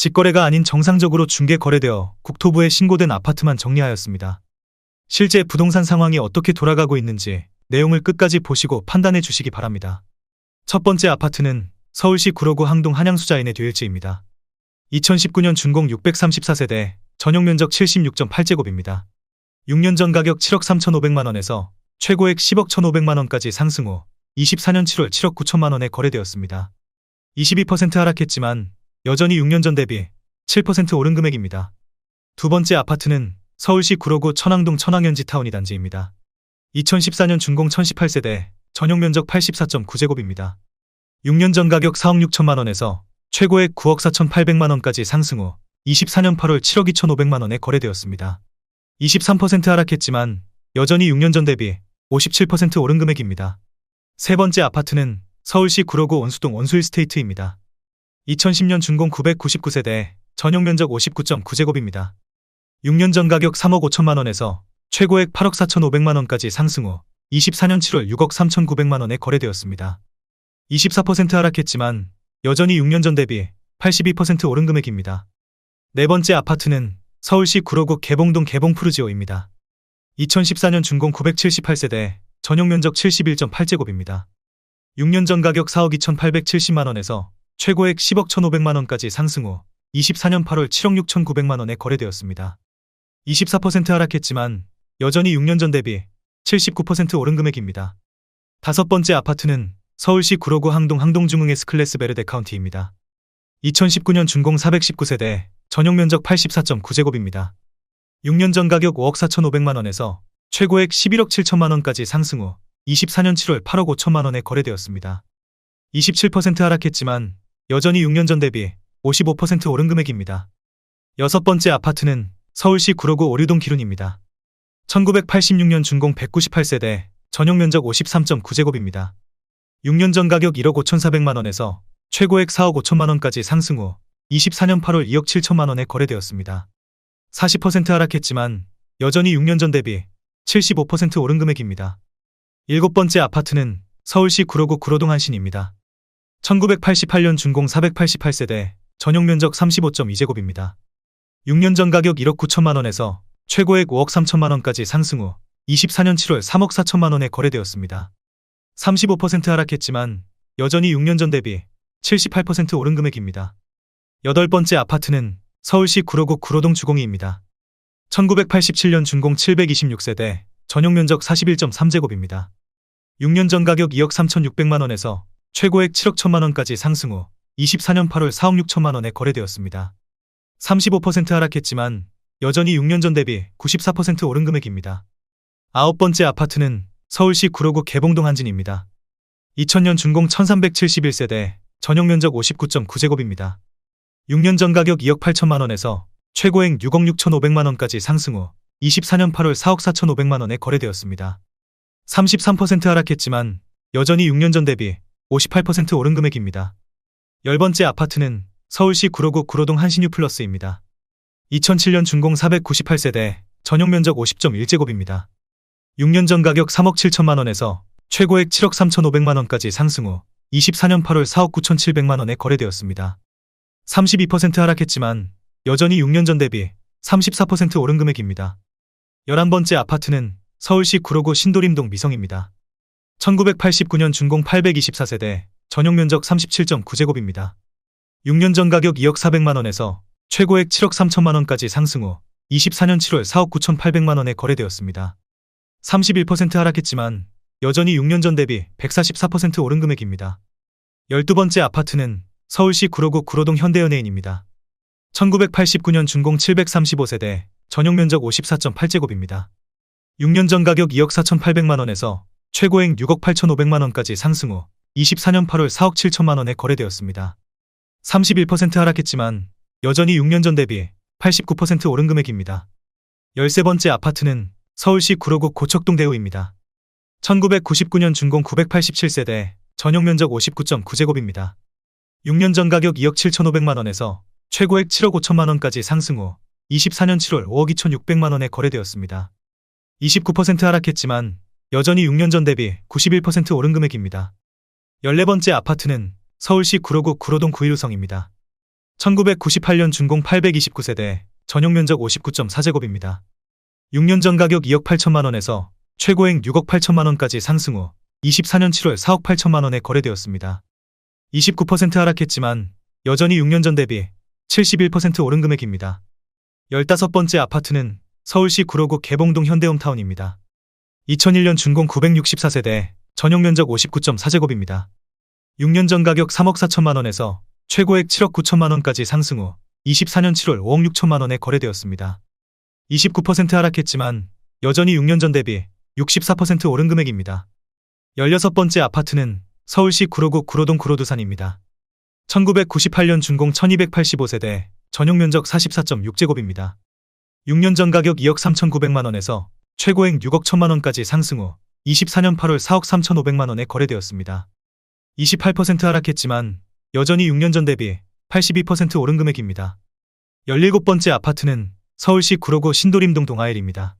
직거래가 아닌 정상적으로 중개 거래되어 국토부에 신고된 아파트만 정리하였습니다. 실제 부동산 상황이 어떻게 돌아가고 있는지 내용을 끝까지 보시고 판단해 주시기 바랍니다. 첫 번째 아파트는 서울시 구로구 항동 한양수자인의 듀일지입니다. 2019년 준공 634세대, 전용 면적 76.8제곱입니다. 6년 전 가격 7억 3,500만원에서 최고액 10억 1,500만원까지 상승 후 24년 7월 7억 9천만원에 거래되었습니다. 22% 하락했지만 여전히 6년 전 대비 7% 오른 금액입니다. 두 번째 아파트는 서울시 구로구 천왕동 천왕현지타운 2단지입니다. 2014년 준공 1018세대, 전용 면적 84.9제곱입니다. 6년 전 가격 4억 6천만원에서 최고액 9억 4,800만원까지 상승 후 24년 8월 7억 2,500만원에 거래되었습니다. 23% 하락했지만 여전히 6년 전 대비 57% 오른 금액입니다. 세 번째 아파트는 서울시 구로구 온수동 온수힐스테이트입니다. 2010년 준공 999세대, 전용 면적 59.9제곱입니다. 6년 전 가격 3억 5천만원에서 최고액 8억 4,500만원까지 상승 후 24년 7월 6억 3,900만원에 거래되었습니다. 24% 하락했지만 여전히 6년 전 대비 82% 오른 금액입니다. 네 번째 아파트는 서울시 구로구 개봉동 개봉푸르지오입니다. 2014년 준공 978세대, 전용 면적 71.8제곱입니다. 6년 전 가격 4억 2,870만원에서 최고액 10억 1,500만원까지 상승 후 24년 8월 7억 6,900만원에 거래되었습니다. 24% 하락했지만 여전히 6년 전 대비 79% 오른 금액입니다. 다섯 번째 아파트는 서울시 구로구 항동 항동중흥 S클래스 베르데 카운티입니다. 2019년 준공 419세대, 전용 면적 84.9제곱입니다. 6년 전 가격 5억 4,500만원에서 최고액 11억 7천만원까지 상승 후 24년 7월 8억 5천만원에 거래되었습니다. 27% 하락했지만 여전히 6년 전 대비 55% 오른 금액입니다. 여섯 번째 아파트는 서울시 구로구 오류동 기룬입니다. 1986년 준공 198세대, 전용 면적 53.9제곱입니다. 6년 전 가격 1억 5,400만원에서 최고액 4억 5천만원까지 상승 후 24년 8월 2억 7천만원에 거래되었습니다. 40% 하락했지만 여전히 6년 전 대비 75% 오른 금액입니다. 일곱 번째 아파트는 서울시 구로구 구로동 한신입니다. 1988년 준공 488세대, 전용 면적 35.2제곱입니다. 6년 전 가격 1억 9천만원에서 최고액 5억 3천만원까지 상승 후 24년 7월 3억 4천만원에 거래되었습니다. 35% 하락했지만 여전히 6년 전 대비 78% 오른 금액입니다. 여덟 번째 아파트는 서울시 구로구 구로동 주공이입니다. 1987년 준공 726세대, 전용 면적 41.3제곱입니다. 6년 전 가격 2억 3,600만원에서 최고액 7억 1천만원까지 상승 후 24년 8월 4억 6천만원에 거래되었습니다. 35% 하락했지만 여전히 6년 전 대비 94% 오른 금액입니다. 아홉 번째 아파트는 서울시 구로구 개봉동 한진입니다. 2000년 준공 1371세대, 전용 면적 59.9제곱입니다. 6년 전 가격 2억 8천만원에서 최고액 6억 6,500만원까지 상승 후 24년 8월 4억 4,500만원에 거래되었습니다. 33% 하락했지만 여전히 6년 전 대비 58% 오른 금액입니다. 열 번째 아파트는 서울시 구로구 구로동 한신유 플러스입니다. 2007년 준공 498세대, 전용 면적 50.1제곱입니다. 6년 전 가격 3억 7천만원에서 최고액 7억 3,500만원까지 상승 후 24년 8월 4억 9,700만원에 거래되었습니다. 32% 하락했지만 여전히 6년 전 대비 34% 오른 금액입니다. 11번째 아파트는 서울시 구로구 신도림동 미성입니다. 1989년 준공 824세대, 전용 면적 37.9제곱입니다. 6년 전 가격 2억 400만원에서 최고액 7억 3천만원까지 상승 후 24년 7월 4억 9,800만원에 거래되었습니다. 31% 하락했지만 여전히 6년 전 대비 144% 오른 금액입니다. 12번째 아파트는 서울시 구로구 구로동 현대연예인입니다. 1989년 준공 735세대, 전용 면적 54.8제곱입니다. 6년 전 가격 2억 4,800만원에서 최고액 6억 8,500만원까지 상승 후 24년 8월 4억 7천만원에 거래되었습니다. 31% 하락했지만 여전히 6년 전 대비 89% 오른 금액입니다. 13번째 아파트는 서울시 구로구 고척동 대우입니다. 1999년 준공 987세대, 전용 면적 59.9제곱입니다. 6년 전 가격 2억 7,500만원에서 최고액 7억 5천만원까지 상승 후 24년 7월 5억 2,600만원에 거래되었습니다. 29% 하락했지만 여전히 6년 전 대비 91% 오른 금액입니다. 14번째 아파트는 서울시 구로구 구로동 915성입니다. 1998년 준공 829세대, 전용 면적 59.4제곱입니다. 6년 전 가격 2억 8천만 원에서 최고액 6억 8천만 원까지 상승 후 24년 7월 4억 8천만 원에 거래되었습니다. 29% 하락했지만 여전히 6년 전 대비 71% 오른 금액입니다. 15번째 아파트는 서울시 구로구 개봉동 현대홈타운입니다. 2001년 준공 964세대, 전용 면적 59.4제곱입니다. 6년 전 가격 3억 4천만 원에서 최고액 7억 9천만 원까지 상승 후 24년 7월 5억 6천만 원에 거래되었습니다. 29% 하락했지만 여전히 6년 전 대비 64% 오른 금액입니다. 16번째 아파트는 서울시 구로구 구로동 구로두산입니다. 1998년 준공 1285세대, 전용 면적 44.6제곱입니다. 6년 전 가격 2억 3,900만 원에서 최고액 6억 1천만 원까지 상승 후 24년 8월 4억 3,500만 원에 거래되었습니다. 28% 하락했지만 여전히 6년 전 대비 82% 오른 금액입니다. 17번째 아파트는 서울시 구로구 신도림동 동아일입니다.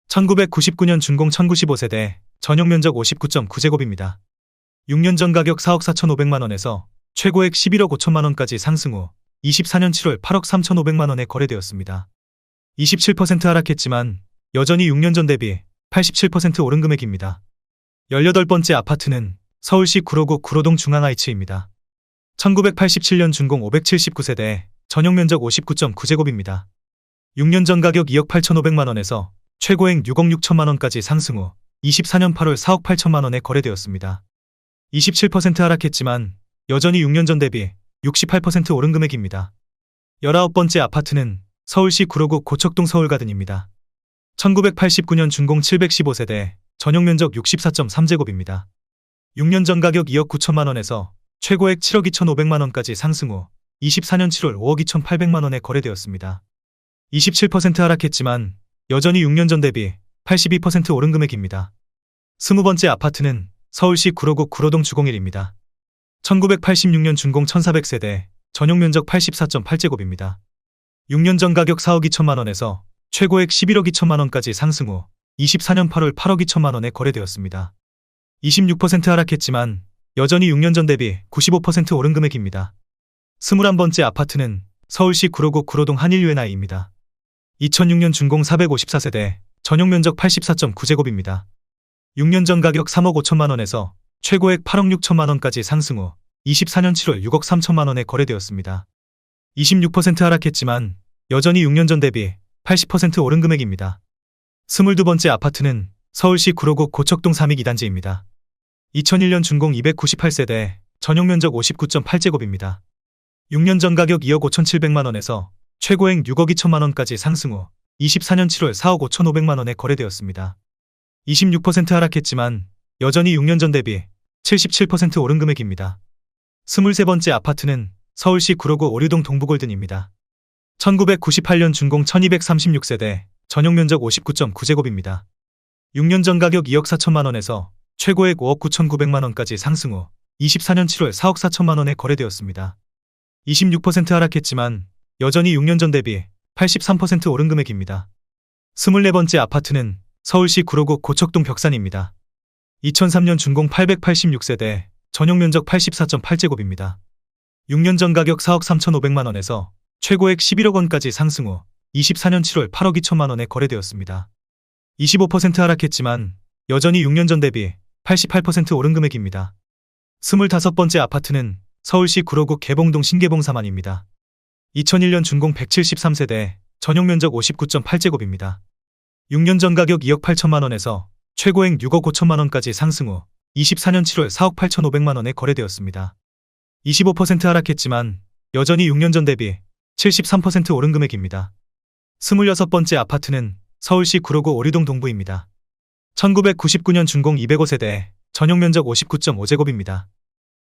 1999년 준공 1095세대, 전용 면적 59.9제곱입니다. 6년 전 가격 4억 4,500만 원에서 최고액 11억 5천만 원까지 상승 후 24년 7월 8억 3,500만 원에 거래되었습니다. 27% 하락했지만 여전히 6년 전 대비 87% 오른 금액입니다. 18번째 아파트는 서울시 구로구 구로동 중앙하이츠입니다. 1987년 준공 579세대, 전용 면적 59.9제곱입니다. 6년 전 가격 2억 8,500만 원에서 최고액 6억 6천만 원까지 상승 후 24년 8월 4억 8천만 원에 거래되었습니다. 27% 하락했지만 여전히 6년 전 대비 68% 오른 금액입니다. 19번째 아파트는 서울시 구로구 고척동 서울가든입니다. 1989년 준공 715세대, 전용 면적 64.3제곱입니다. 6년 전 가격 2억 9천만 원에서 최고액 7억 2,500만 원까지 상승 후 24년 7월 5억 2,800만 원에 거래되었습니다. 27% 하락했지만 여전히 6년 전 대비 82% 오른 금액입니다. 20번째 아파트는 서울시 구로구 구로동 주공일입니다. 1986년 준공 1400세대, 전용 면적 84.8제곱입니다. 6년 전 가격 4억 2천만 원에서 최고액 11억 2천만 원까지 상승 후 24년 8월 8억 2천만 원에 거래되었습니다. 26% 하락했지만 여전히 6년 전 대비 95% 오른 금액입니다. 21번째 아파트는 서울시 구로구 구로동 한일유엔아이입니다. 2006년 준공 454세대, 전용 면적 84.9제곱입니다. 6년 전 가격 3억 5천만 원에서 최고액 8억 6천만 원까지 상승 후 24년 7월 6억 3천만 원에 거래되었습니다. 26% 하락했지만 여전히 6년 전 대비 80% 오른 금액입니다. 22번째 아파트는 서울시 구로구 고척동 삼익 2단지입니다. 2001년 준공 298세대, 전용 면적 59.8제곱입니다. 6년 전 가격 2억 5,700만 원에서 최고액 6억 2천만 원까지 상승 후 24년 7월 4억 5,500만 원에 거래되었습니다. 26% 하락했지만 여전히 6년 전 대비 77% 오른 금액입니다. 23번째 아파트는 서울시 구로구 오류동 동부골든입니다. 1998년 준공 1236세대, 전용 면적 59.9제곱입니다. 6년 전 가격 2억 4천만 원에서 최고액 5억 9,900만 원까지 상승 후 24년 7월 4억 4천만 원에 거래되었습니다. 26% 하락했지만 여전히 6년 전 대비 83% 오른 금액입니다. 24번째 아파트는 서울시 구로구 고척동 벽산입니다. 2003년 준공 886세대, 전용 면적 84.8제곱입니다. 6년 전 가격 4억 3,500만 원에서 최고액 11억 원까지 상승 후 24년 7월 8억 2천만 원에 거래되었습니다. 25% 하락했지만 여전히 6년 전 대비 88% 오른 금액입니다. 25번째 아파트는 서울시 구로구 개봉동 신개봉 3안입니다. 2001년 준공 173세대, 전용 면적 59.8제곱입니다. 6년 전 가격 2억 8천만 원에서 최고액 6억 5천만 원까지 상승 후 24년 7월 4억 8,500만 원에 거래되었습니다. 25% 하락했지만 여전히 6년 전 대비 73% 오른 금액입니다. 26번째 아파트는 서울시 구로구 오류동 동부입니다. 1999년 준공 205세대, 전용 면적 59.5제곱입니다.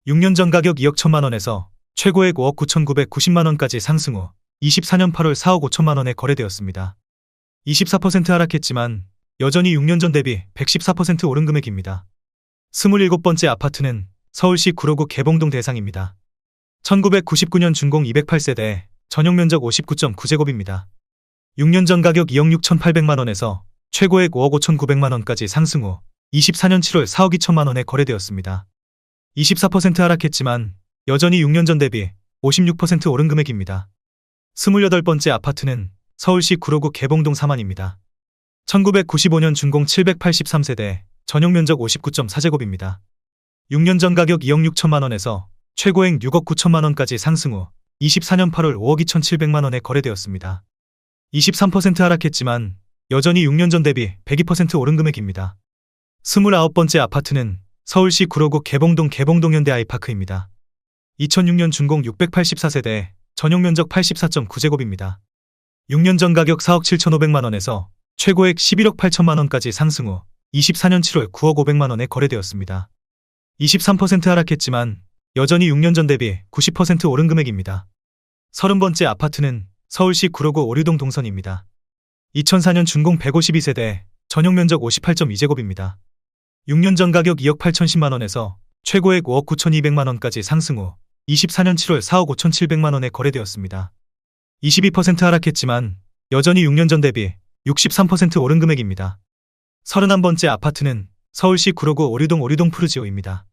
6년 전 가격 2억 1천만 원에서 최고액 5억 9,990만 원까지 상승 후 24년 8월 4억 5천만 원에 거래되었습니다. 24% 하락했지만 여전히 6년 전 대비 114% 오른 금액입니다. 27번째 아파트는 서울시 구로구 개봉동 대상입니다. 1999년 준공 208세대, 전용 면적 59.9제곱입니다. 6년 전 가격 2억 6,800만 원에서 최고액 5억 5,900만 원까지 상승 후 24년 7월 4억 2천만 원에 거래되었습니다. 24% 하락했지만 여전히 6년 전 대비 56% 오른 금액입니다. 28번째 아파트는 서울시 구로구 개봉동 사만입니다. 1995년 준공 783세대, 전용 면적 59.4제곱입니다. 6년 전 가격 2억 6천만 원에서 최고액 6억 9천만 원까지 상승 후 24년 8월 5억 2,700만 원에 거래되었습니다. 23% 하락했지만 여전히 6년 전 대비 102% 오른 금액입니다. 29번째 아파트는 서울시 구로구 개봉동 개봉동 현대 아이파크입니다. 2006년 준공 684세대, 전용 면적 84.9제곱입니다. 6년 전 가격 4억 7,500만 원에서 최고액 11억 8천만 원까지 상승 후 24년 7월 9억 500만 원에 거래되었습니다. 23% 하락했지만 여전히 6년 전 대비 90% 오른 금액입니다. 30번째 아파트는 서울시 구로구 오류동 동선입니다. 2004년 준공 152세대, 전용 면적 58.2제곱입니다. 6년 전 가격 2억 8,010만 원에서 최고액 5억 9,200만 원까지 상승 후 24년 7월 4억 5,700만 원에 거래되었습니다. 22% 하락했지만 여전히 6년 전 대비 63% 오른 금액입니다. 31번째 아파트는 서울시 구로구 오류동 푸르지오입니다.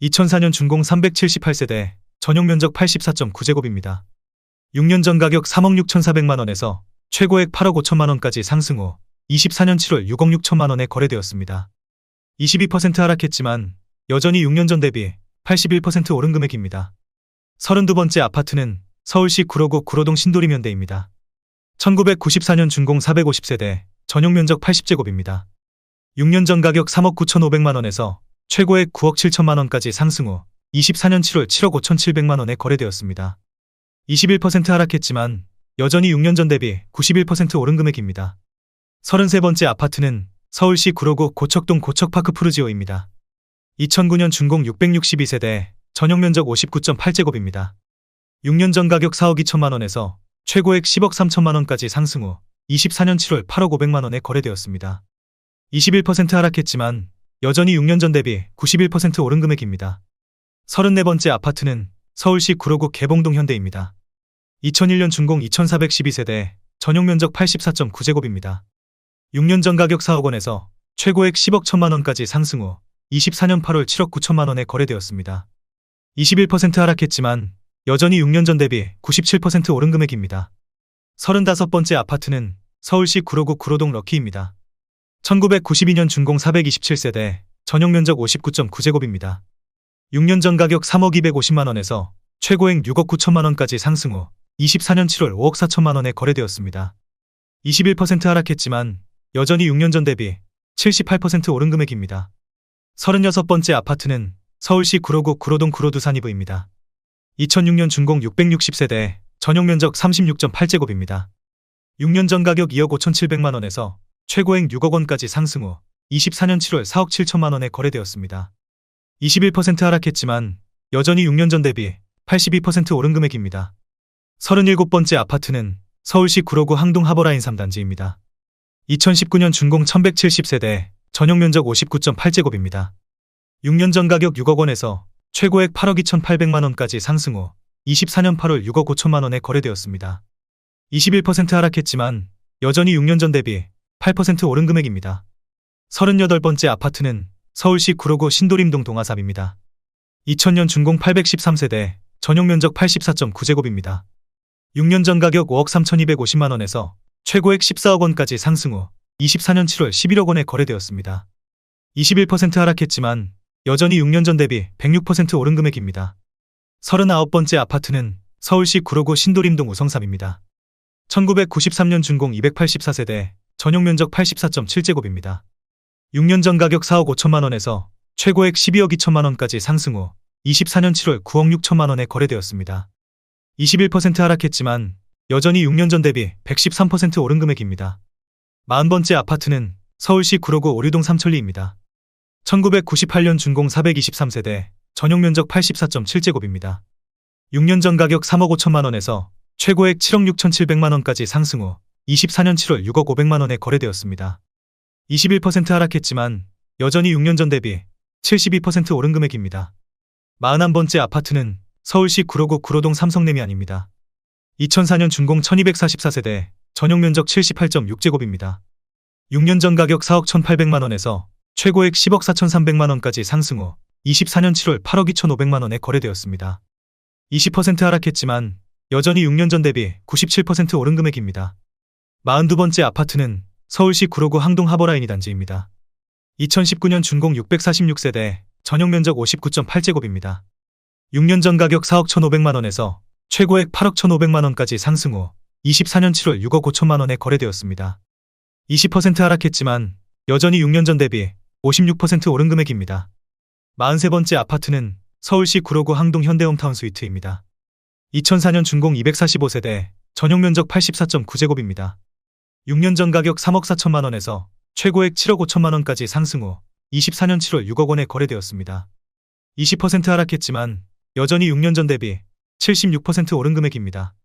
2004년 준공 378세대, 전용 면적 84.9제곱입니다. 6년 전 가격 3억 6,400만 원에서 최고액 8억 5천만 원까지 상승 후 24년 7월 6억 6천만 원에 거래되었습니다. 22% 하락했지만 여전히 6년 전 대비 81% 오른 금액입니다. 32번째 아파트는 서울시 구로구 구로동 신도림현대입니다. 1994년 준공 450세대, 전용 면적 80제곱입니다. 6년 전 가격 3억 9,500만 원에서 최고액 9억 7천만 원까지 상승 후 24년 7월 7억 5,700만 원에 거래되었습니다. 21% 하락했지만 여전히 6년 전 대비 91% 오른 금액입니다. 33번째 아파트는 서울시 구로구 고척동 고척파크 푸르지오입니다. 2009년 준공 662세대, 전용 면적 59.8제곱입니다. 6년 전 가격 4억 2천만 원에서 최고액 10억 3천만 원까지 상승 후 24년 7월 8억 500만 원에 거래되었습니다. 21% 하락했지만 여전히 6년 전 대비 91% 오른 금액입니다. 34번째 아파트는 서울시 구로구 개봉동 현대입니다. 2001년 준공 2412세대, 전용 면적 84.9제곱입니다. 6년 전 가격 4억 원에서 최고액 10억 1천만 원까지 상승 후 24년 8월 7억 9천만 원에 거래되었습니다. 21% 하락했지만 여전히 6년 전 대비 97% 오른 금액입니다. 35번째 아파트는 서울시 구로구 구로동 럭키입니다. 1992년 준공 427세대, 전용 면적 59.9제곱입니다. 6년 전 가격 3억 250만 원에서 최고액 6억 9천만 원까지 상승 후 24년 7월 5억 4천만 원에 거래되었습니다. 21% 하락했지만 여전히 6년 전 대비 78% 오른 금액입니다. 36번째 아파트는 서울시 구로구 구로동 구로두산이브입니다. 2006년 준공 660세대, 전용 면적 36.8제곱입니다. 6년 전 가격 2억 5,700만 원에서 최고액 6억 원까지 상승 후 24년 7월 4억 7천만 원에 거래되었습니다. 21% 하락했지만 여전히 6년 전 대비 82% 오른 금액입니다. 37번째 아파트는 서울시 구로구 항동 하버라인 3단지입니다. 2019년 준공 1170세대, 전용 면적 59.8제곱입니다. 6년 전 가격 6억 원에서 최고액 8억 2,800만 원까지 상승 후 24년 8월 6억 5천만 원에 거래되었습니다. 21% 하락했지만 여전히 6년 전 대비 8% 오른 금액입니다. 38번째 아파트는 서울시 구로구 신도림동 동아삼입니다. 2000년 준공 813세대, 전용 면적 84.9제곱입니다. 6년 전 가격 5억 3,250만 원에서 최고액 14억 원까지 상승 후 24년 7월 11억 원에 거래되었습니다. 21% 하락했지만 여전히 6년 전 대비 106% 오른 금액입니다. 39번째 아파트는 서울시 구로구 신도림동 우성삼입니다. 1993년 준공 284세대, 전용 면적 84.7제곱입니다. 6년 전 가격 4억 5천만 원에서 최고액 12억 2천만 원까지 상승 후 24년 7월 9억 6천만 원에 거래되었습니다. 21% 하락했지만 여전히 6년 전 대비 113% 오른 금액입니다. 40번째 아파트는 서울시 구로구 오류동 삼천리입니다. 1998년 준공 423세대, 전용 면적 84.7제곱입니다. 6년 전 가격 3억 5천만 원에서 최고액 7억 6,700만 원까지 상승 후 24년 7월 6억 500만 원에 거래되었습니다. 21% 하락했지만 여전히 6년 전 대비 72% 오른 금액입니다. 41번째 아파트는 서울시 구로구 구로동 삼성레미안입니다. 2004년 준공 1244세대, 전용 면적 78.6제곱입니다. 6년 전 가격 4억 1,800만 원에서 최고액 10억 4,300만 원까지 상승 후 24년 7월 8억 2,500만 원에 거래되었습니다. 20% 하락했지만 여전히 6년 전 대비 97% 오른 금액입니다. 42번째 아파트는 서울시 구로구 항동 하버라인 2단지입니다. 2019년 준공 646세대, 전용 면적 59.8제곱입니다. 6년 전 가격 4억 1,500만 원에서 최고액 8억 1,500만 원까지 상승 후 24년 7월 6억 5천만 원에 거래되었습니다. 20% 하락했지만 여전히 6년 전 대비 56% 오른 금액입니다. 43번째 아파트는 서울시 구로구 항동 현대홈타운 스위트입니다. 2004년 준공 245세대, 전용 면적 84.9제곱입니다. 6년 전 가격 3억 4천만 원에서 최고액 7억 5천만 원까지 상승 후 24년 7월 6억 원에 거래되었습니다. 20% 하락했지만 여전히 6년 전 대비 76% 오른 금액입니다.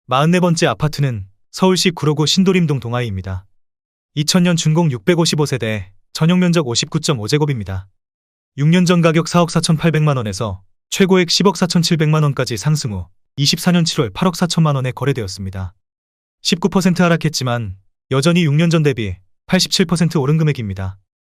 44번째 아파트는 서울시 구로구 신도림동 동아이입니다. 2000년 준공 655세대, 전용 면적 59.5제곱입니다. 6년 전 가격 4억 4,800만 원에서 최고액 10억 4,700만 원까지 상승 후 24년 7월 8억 4천만 원에 거래되었습니다. 19% 하락했지만 여전히 6년 전 대비 87% 오른 금액입니다.